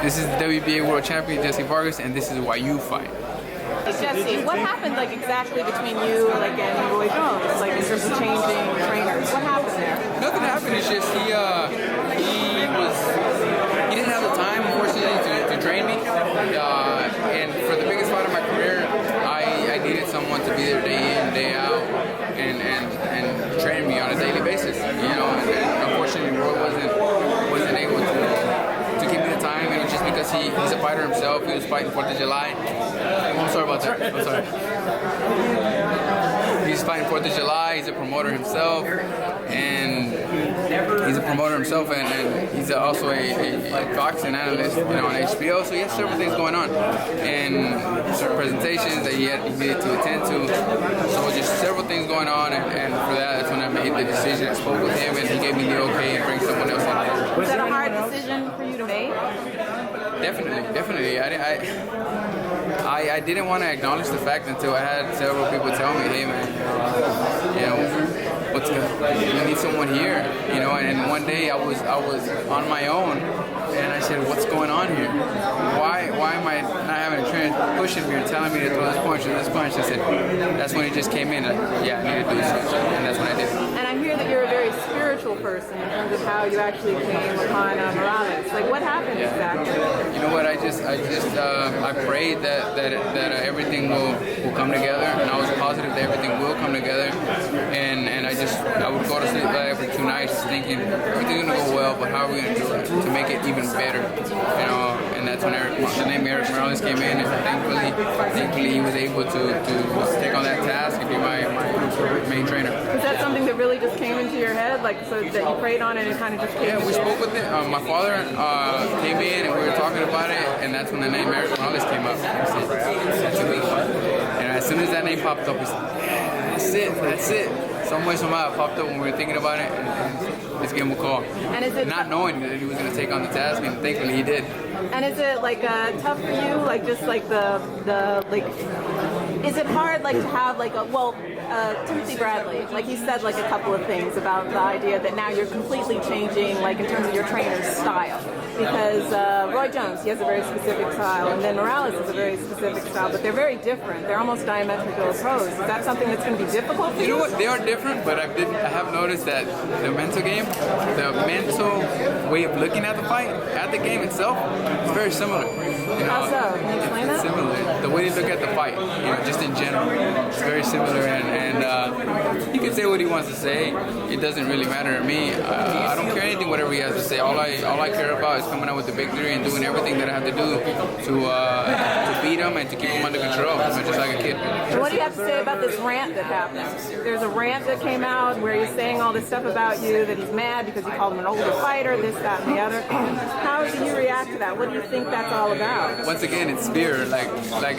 This is the WBA World Champion Jessie Vargas, and this is Whyufight. Jesse, what happened exactly between you and Roy Jones, in terms of changing trainers? What happened there? Nothing happened. It's just he didn't have the time, unfortunately, to train me. And for the biggest fight of my career, I needed someone to be there day in, day out, and train me on a daily basis. And unfortunately, Roy wasn't able to give me the time, and just because he's a fighter himself. He was fighting 4th of July. I'm sorry about that. I'm sorry. He's fighting 4th of July. He's a promoter himself, and he's also a boxing analyst, on HBO. So he has several things going on, and certain presentations that he needed to attend to. So just several things going on, and for that's when I made the decision. I spoke with him, and he gave me the okay and bring someone else in. Was that a hard decision for you to make? Definitely. I didn't want to acknowledge the fact until I had several people tell me, hey man, what's good? You need someone here, And one day I was on my own, and I said, what's going on here? Why am I not having a trainer pushing me and telling me to throw this punch and this punch? I said, that's when he just came in. Yeah, I need to do something, and that's when I did. And I hear that you're a very spiritual person in terms of how you actually came upon Morales. What happened exactly? You know what? I prayed that everything will come together, and I was positive that everything will come together. And I would go to sleep every 2 nights thinking everything's gonna go well, but how are we gonna do it to make it even better? And that's when the name Erik Morales came in, and thankfully he was able to take on that task and be my main trainer. Was that something that really just came into your head, so that you prayed on it and it kind of just came? Yeah, we spoke with it. My father came in and we were talking about it, and that's when the name Erik Morales came up. And as soon as that name popped up, we said, that's it. Some way, somehow, it popped up when we were thinking about it, and let's give him a call. And is it not knowing that he was going to take on the task, and thankfully he did. And is it tough for you, is it hard to have Timothy Bradley, he said a couple of things about the idea that now you're completely changing in terms of your trainer's style, because Roy Jones, he has a very specific style, and then Morales has a very specific style, but they're very different. They're almost diametrically opposed. Is that something that's going to be difficult for you? You know what? They are different, but I have noticed that the mental game, the mental way of looking at the fight, at the game itself, is very similar. How so? Can you explain that? Similar. The way they look at the fight, just in general, it's very similar. And he can say what he wants to say. It doesn't really matter to me. I don't care anything whatever he has to say. All I care about is coming out with the victory and doing everything that I have to do to beat him and to keep him under control, just like a kid. And what do you have to say about this rant that happened? There's a rant that came out where he's saying all this stuff about you, that he's mad because you called him an older fighter, this, that, and the other. How do you react to that? What do you think that's all about? Once again, it's fear. Like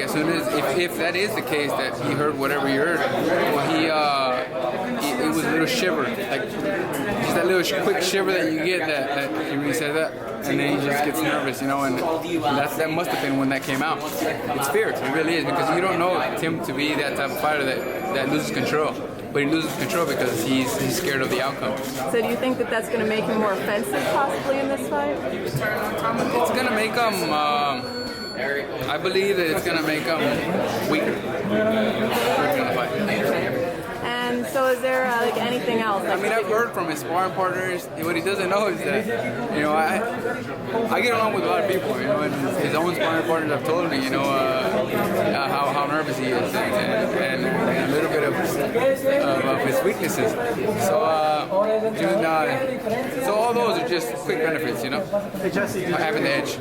as soon as if that is the case, that he heard whatever he heard, it was a little shiver, just that little quick shiver that you get that when he said that, and then he just gets nervous, and that must have been when that came out. It's fear, it really is, because you don't know Tim to be that type of fighter that loses control. But he loses control because he's scared of the outcome. So do you think that that's going to make him more offensive possibly in this fight? It's going to make him, I believe that it's going to make him weaker in the fight. And so is there anything else? I've heard from his sparring partners, what he doesn't know is that, I get along with a lot of people, and his own sparring partners have told me, how nervous he is and a little bit of his weaknesses. So, so all those are just quick benefits, having the edge.